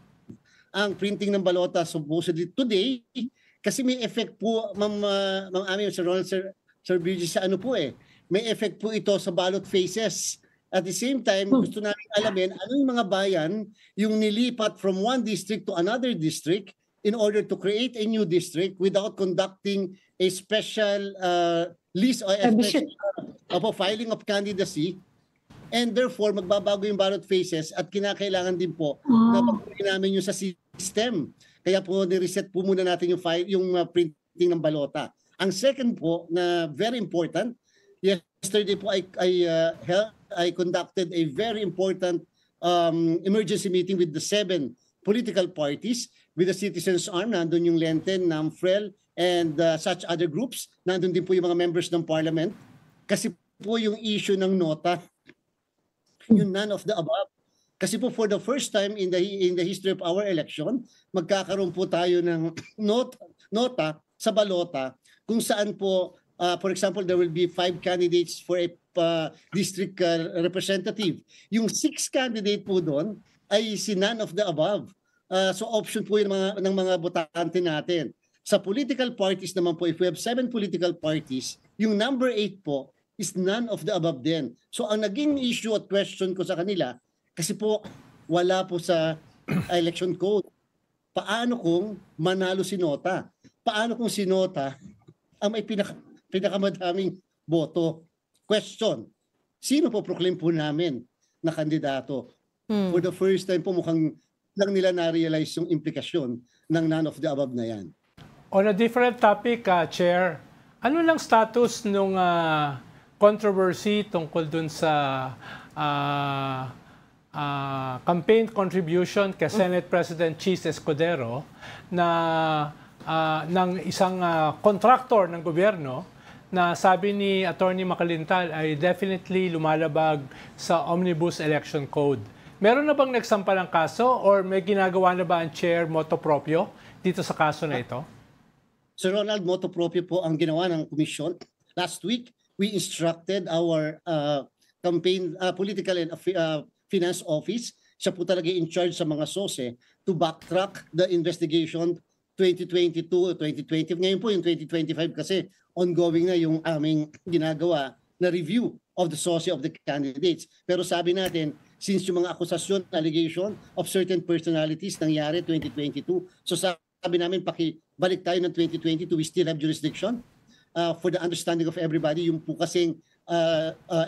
ang printing ng balota supposedly today kasi may effect po, Ma'am Ami, Sir Ronald, Sir Bridges, sa may effect po ito sa ballot faces. At the same time, gusto namin alamin ano yung mga bayan yung nilipat from one district to another district in order to create a new district without conducting a special list or a special filing of candidacy. And therefore, magbabago yung ballot faces at kinakailangan din po na pagpapalagay namin yung sa system. Kaya po, ni-reset po muna natin yung printing ng balota. Ang second po, na very important, yesterday po I conducted a very important emergency meeting with the 7 political parties, with the Citizens' Arm, nandun yung Lenten, NAMFREL, and such other groups. Nandun din po yung mga members ng parliament. Kasi po yung issue ng nota, yung none of the above. Kasi po for the first time in the history of our election, magkakaroon po tayo ng nota sa balota kung saan po, for example, there will be 5 candidates for a district representative. Yung 6 candidate po doon ay si none of the above. So option po yung ng mga botante natin. Sa political parties naman po, if we have 7 political parties, yung number 8 po is none of the above din. So ang naging issue at question ko sa kanila, kasi po wala po sa election code. Paano kung manalo si Nota? Paano kung si Nota ang may pinakamadaming boto? Question, sino po proclaim po namin na kandidato? For the first time po mukhang lang nila na-realize yung implikasyon ng none of the above na yan. On a different topic, Chair, ano lang status nung controversy tungkol dun sa campaign contribution kay Senate President Cheese Escudero na ng isang contractor ng gobyerno na sabi ni Attorney Macalintal ay definitely lumalabag sa Omnibus Election Code. Meron na bang nagsampa ng kaso or may ginagawa na ba ang chair motu proprio dito sa kaso na ito? Sir Ronald, motu proprio po ang ginawa ng komisyon. Last week, we instructed our campaign, political and finance office, siya po talaga in charge sa mga SOSE, to backtrack the investigation 2022, 2020. Ngayon po yung 2025 kasi ongoing na yung aming ginagawa na review of the SOSE of the candidates. Pero sabi natin, since yung mga akusasyon, allegation of certain personalities nangyari 2022, so sabi namin pakibalik tayo ng 2022, we still have jurisdiction for the understanding of everybody. Yung po kasing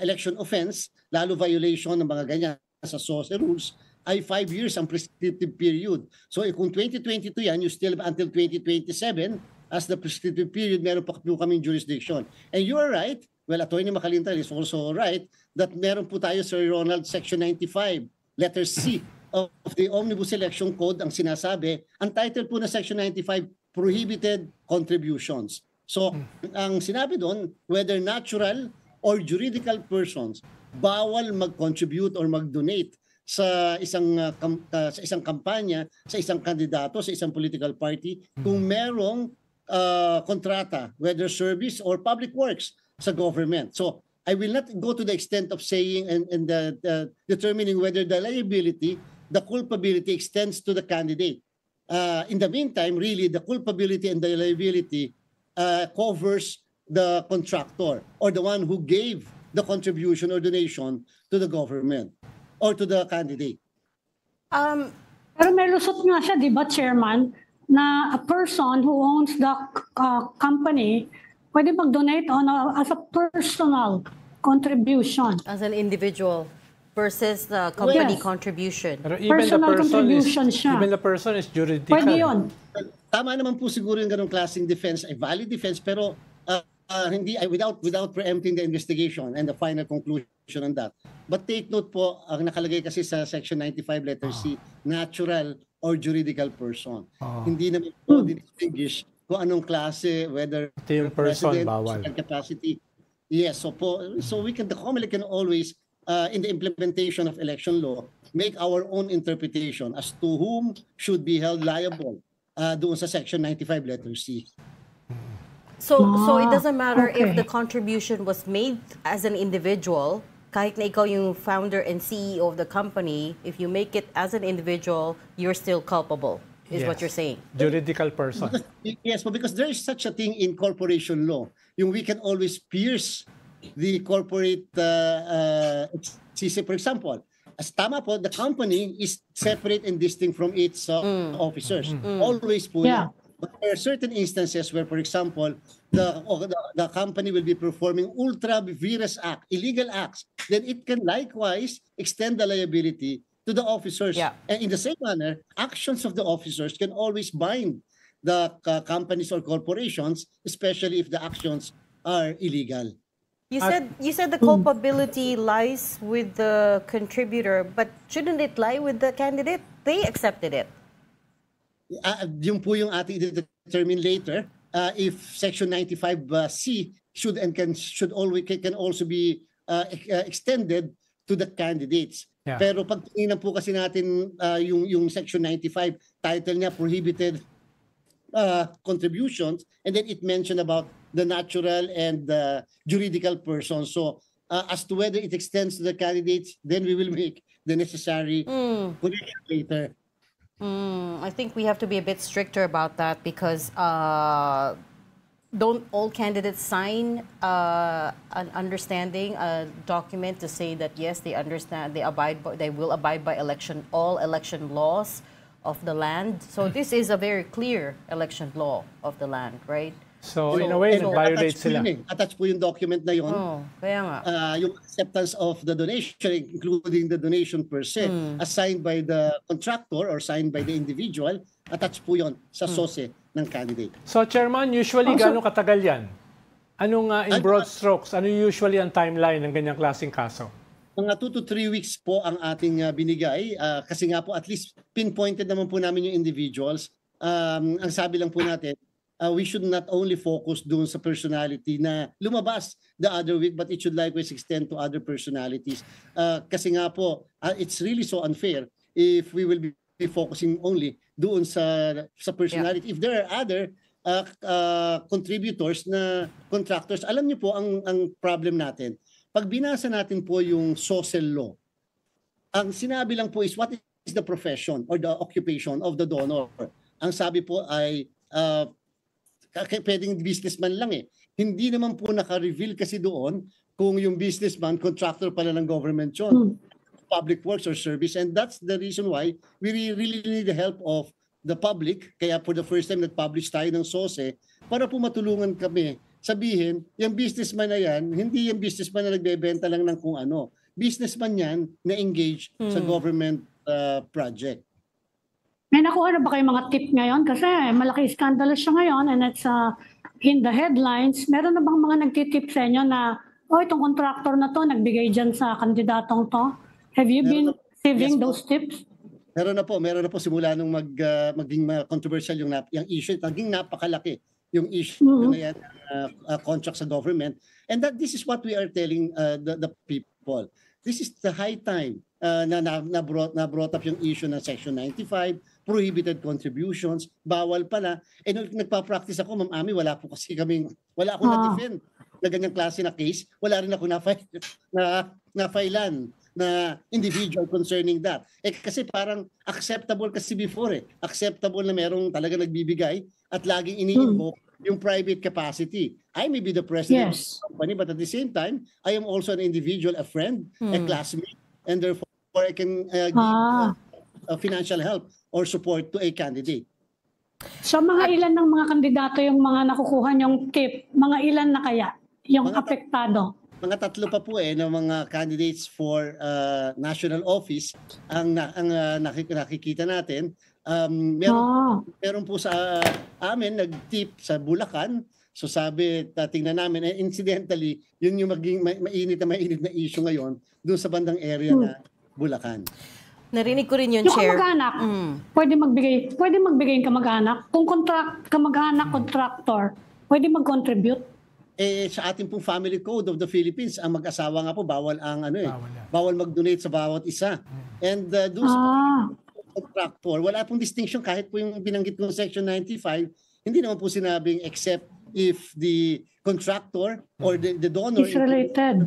election offense, lalo violation ng mga ganyan sa SOSE rules, ay 5 years ang prescriptive period. So kung 2022 yan, you still have until 2027 as the prescriptive period, meron pa po kaming jurisdiction. And you are right, well, Attorney Macalintal is also right, that meron po tayo, Sir Ronald, Section 95, letter C of the Omnibus Election Code ang sinasabi. Ang title po na Section 95, Prohibited Contributions. So, ang sinabi doon, whether natural or juridical persons, bawal mag-contribute or mag-donate sa isang kampanya, sa isang kandidato, sa isang political party, kung merong kontrata, whether service or public works sa government. So, I will not go to the extent of saying and determining whether the liability, the culpability extends to the candidate. In the meantime, really, the culpability and the liability covers the contractor or the one who gave the contribution or donation to the government or to the candidate. Pero may lusot nga siya, di ba, Chairman, na a person who owns the company pwede mag-donate as a personal contribution. As an individual versus the company Yes. contribution. Pero even Personal contribution siya. even the person is juridical. Pwede yun. Tama naman po siguro yung ganong klaseng defense, ay valid defense, pero hindi without preempting the investigation and the final conclusion on that. But take note po, ang nakalagay kasi sa Section 95 letter C, natural or juridical person. Hindi naman po distinguish kung anong klase, whether Ito yung person, president, bawal. capacity. Yes, so the COMELEC can always in the implementation of election law make our own interpretation as to whom should be held liable doon sa Section 95 letter C. So it doesn't matter if okay. the contribution was made as an individual, kahit na ikaw yung founder and CEO of the company, if you make it as an individual, you're still culpable, is what you're saying. Juridical person. Yes, but because there is such a thing in corporation law, yung we can always pierce the corporate, for example, as tama po, the company is separate and distinct from its officers. Always po yan. But there are certain instances where, for example, the company will be performing ultra vires act, illegal acts, then it can likewise extend the liability to the officers. Yeah. And in the same manner, actions of the officers can always bind the companies or corporations, especially if the actions are illegal. You said the culpability lies with the contributor, but shouldn't it lie with the candidate? They accepted it. Yung po yung ating determine later if Section 95C can also be extended to the candidates. Yeah. Pero pag tingnan po kasi natin yung Section 95, title niya prohibited contributions, and then it mentioned about the natural and the juridical person. So as to whether it extends to the candidates, then we will make the necessary correction later. I think we have to be a bit stricter about that because don't all candidates sign an understanding, a document to say that yes, they understand, they will abide by all election laws of the land. So this is a very clear election law of the land, right? So in a way, nag-violate sila. Attach po yung document na yun. Kaya nga. Yung acceptance of the donation, including the donation per se, assigned by the contractor or signed by the individual, attach po yun sa SOSE ng candidate. So Chairman, usually gano'ng katagal yan? Anong in broad strokes, ano usually ang timeline ng ganyang klaseng kaso? Mga 2 to 3 weeks po ang ating binigay kasi nga po at least pinpointed naman po namin yung individuals. Ang sabi lang po natin, we should not only focus doon sa personality na lumabas the other week, but it should likewise extend to other personalities. Kasi nga po, it's really so unfair if we will be focusing only doon sa personality. If there are other contributors na contractors, alam niyo po ang problem natin. Pag binasa natin po yung social law, ang sinabi lang po is what is the profession or the occupation of the donor. Ang sabi po ay pwedeng businessman lang eh. Hindi naman po naka-reveal kasi doon kung yung businessman, contractor pala ng government yun. Public works or service. And that's the reason why we really need the help of the public. Kaya for the first time nag-publish tayo ng SOSE para po matulungan kami. Sabihin, yung businessman na yan, hindi yung businessman na nagbebenta lang ng kung ano. Businessman yan na engage sa government project. May nakuha na ba kayong mga tip ngayon? Kasi malaki scandal siya ngayon and it's in the headlines. Meron na bang mga nagtitip sa inyo na, itong contractor na to, nagbigay dyan sa kandidatong to? Have you been receiving those tips? Meron na po simula nung maging controversial yung issue. Naging napakalaki yung issue na yan, contract sa government. And that this is what we are telling the people. This is the high time na brought up yung issue ng Section 95, prohibited contributions, bawal pala. Eh nung nagpa-practice ako, Ma'am Ami, wala akong na-defend na ganyang klase na case. Wala rin ako na-filean na individual concerning that. Eh kasi parang acceptable kasi before acceptable na merong talaga nagbibigay at laging ini-invoke yung private capacity. I may be the president of the company, but at the same time, I am also an individual, a friend, a classmate, and therefore I can give financial help or support to a candidate. So mga ilan ng mga kandidato yung mga nakukuha yung tip? Mga ilan na kaya yung apektado? Mga tatlo pa po ng mga candidates for national office ang nakikita natin. Meron po sa amin nag-tip sa Bulacan. So sabi, tingnan namin, incidentally, yun yung maging mainit na issue ngayon doon sa bandang area na Bulacan. Narinig ko rin yun, yung Chair. Yung kamag-anak, pwede magbigay yung kamag-anak. Kung kamag-anak, contractor, pwede mag-contribute? Sa ating pong family code of the Philippines, ang mag-asawa nga po, bawal bawal mag-donate sa bawat isa. And doon sa contractor, wala pong distinction kahit po yung binanggit ng Section 95, hindi naman po sinabing except if the contractor or the donor is related.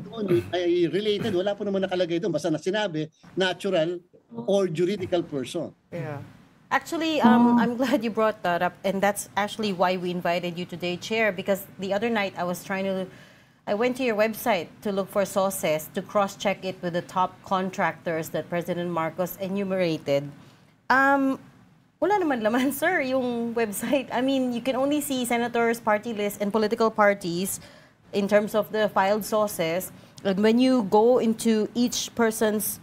Ay related, wala po naman nakalagay doon. Basta na sinabi, natural or juridical person. Yeah. Actually, I'm glad you brought that up, and that's actually why we invited you today, Chair, because the other night I went to your website to look for sources to cross-check it with the top contractors that President Marcos enumerated. Wala naman laman, sir, yung website. I mean, you can only see senators, party lists, and political parties in terms of the filed sources. And when you go into each person's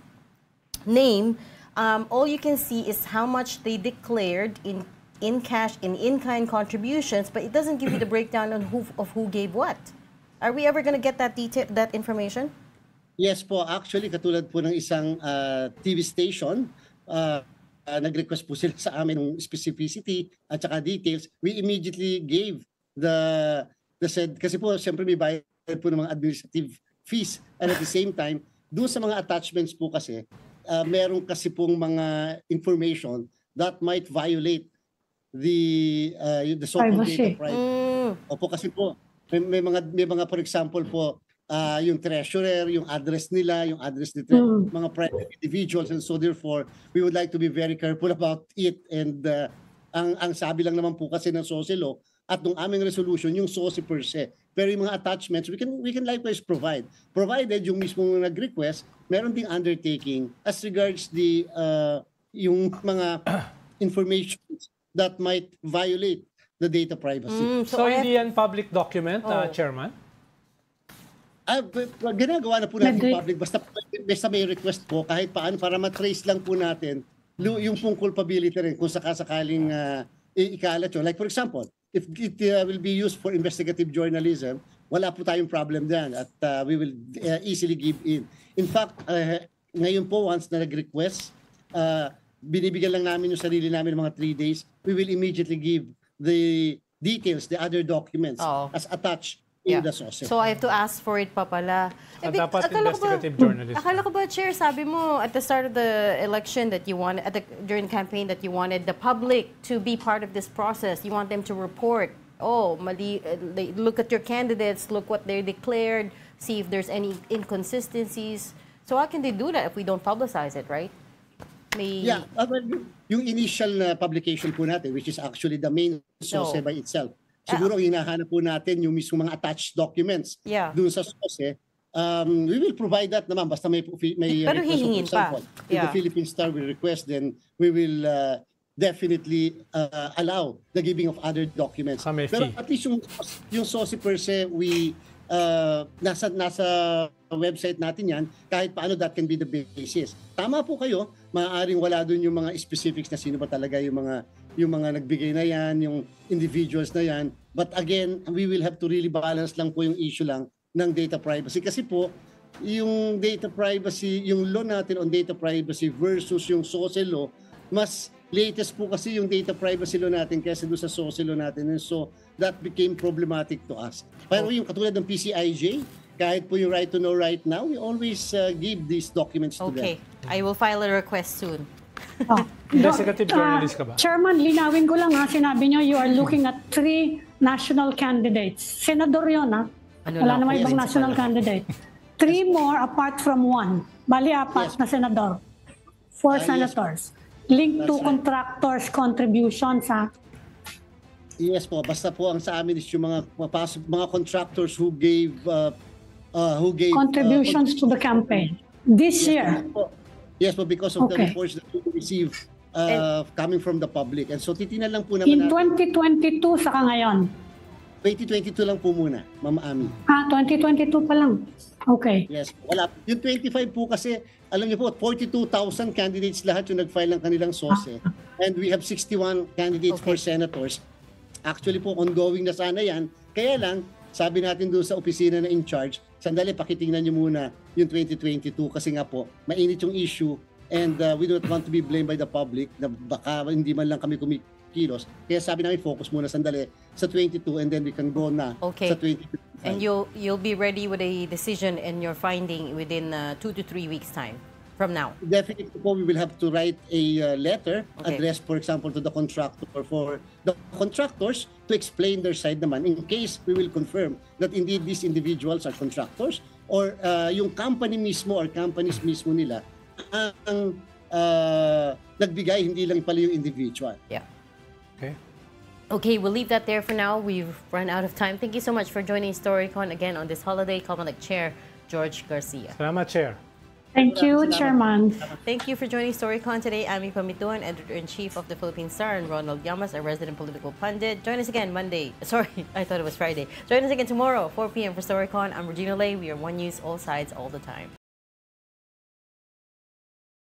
name, all you can see is how much they declared in cash, in-kind contributions, but it doesn't give you the breakdown on who gave what. Are we ever going to get that information? Yes po. Actually, katulad po ng isang TV station, nag-request po sila sa amin ng specificity at saka details. We immediately gave the said, kasi po siyempre may bayad po ng mga administrative fees, and at the same time, doon sa mga attachments po kasi, meron kasi pong mga information that might violate the so-called data privacy. Opo, kasi po may mga for example po yung treasurer, yung address nila, yung address ni mga private individuals, and so therefore we would like to be very careful about it. And ang sabi lang naman po kasi ng SOSE law at ng aming resolution yung SOSE per se. Pero yung mga attachments we can likewise provide, provided yung mismong nag-request meron ding undertaking as regards the yung mga information that might violate the data privacy. So hindi yan public document, Chairman? Ginagawa na po natin public basta may request po kahit paano para matrace lang po natin yung pong culpability rin kung sakasakaling ikalat yun. Like for example, if it will be used for investigative journalism, wala po tayong problem dyan at we will easily give in. In fact, ngayon po once na nag-request, binibigyan lang namin yung sarili namin ng mga 3 days, we will immediately give the details, the other documents Oo. as attached in the SOSE. So I have to ask for it pa pala. Dapat akala ko ba- investigative journalism. Akala ko ba, Chair, sabi mo at the start of the election that you wanted, during the campaign, that you wanted the public to be part of this process. You want them to report, mali, look at your candidates, look what they declared, see if there's any inconsistencies. So how can they do that if we don't publicize it, right? Yeah, well, yung initial na publication po natin, which is actually the main SOSE by itself, siguro hinahanap po natin yung mismo mga attached documents dun sa SOSE. We will provide that naman basta may Pero request, hihingin for example, pa. if the Philippine Star will request, then we will definitely allow the giving of other documents. Pero at least yung SOSE per se, we nasa website natin yan, kahit paano that can be the basis. Tama po kayo, maaaring wala dun yung mga specifics na sino ba talaga yung mga nagbigay na yan, yung individuals na yan. But again, we will have to really balance lang po yung issue lang ng data privacy. Kasi po, yung data privacy, yung law natin on data privacy versus yung SOSE law, mas latest po kasi yung data privacy law natin kaysa doon sa SOSE law natin. And so, that became problematic to us. Pero yung katulad ng PCIJ, kahit po yung right to know right now, we always give these documents to them. Okay. I will file a request soon. Investigative journalist ka ba? Chairman, linawin ko lang sinabi nyo you are looking at 3 national candidates. Senador yun Wala namang ibang national candidate. 3 more apart from 1. Bali 4 na senador. 4 senators. Linked to contractors' contributions Yes po, basta po ang sa amin is yung mga contractors who gave contributions to the campaign this year. Yes po, because of the reports that we receive coming from the public. And so titingnan lang po naman in 2022 saka ngayon. 2022 lang po muna, Ma'am Ami. 2022 pa lang. Okay. Yes, wala. Yung 25 po kasi, alam niyo po, 42,000 candidates lahat yung nag-file ng kanilang SOSE. And we have 61 candidates for senators. Actually po, ongoing na sana yan. Kaya lang, sabi natin doon sa opisina na in charge, sandali, pakitingnan niyo muna yung 2022 kasi nga po, mainit yung issue and we don't want to be blamed by the public na baka hindi man lang kami kumikilos. Kaya sabi namin, focus muna sandali sa 22 and then we can go na sa 2025. And you'll be ready with a decision and your finding within 2 to 3 weeks' time from now? Definitely po, we will have to write a letter addressed, for example, to the contractor for the contractors to explain their side naman in case we will confirm that indeed these individuals are contractors or yung company mismo or companies mismo nila ang nagbigay, hindi lang pala yung individual. Yeah. Okay. Okay, we'll leave that there for now. We've run out of time. Thank you so much for joining StoryCon again on this holiday. Comelec Chair George Garcia. Salamat, Chair. Thank you, Chairman. Thank you for joining StoryCon today. Ami Pamituan, Editor-in-Chief of the Philippine Star, and Ronald Llamas, a resident political pundit. Join us again Monday. Sorry, I thought it was Friday. Join us again tomorrow, 4 p.m. for StoryCon. I'm Regina Lay. We are One News, all sides, all the time.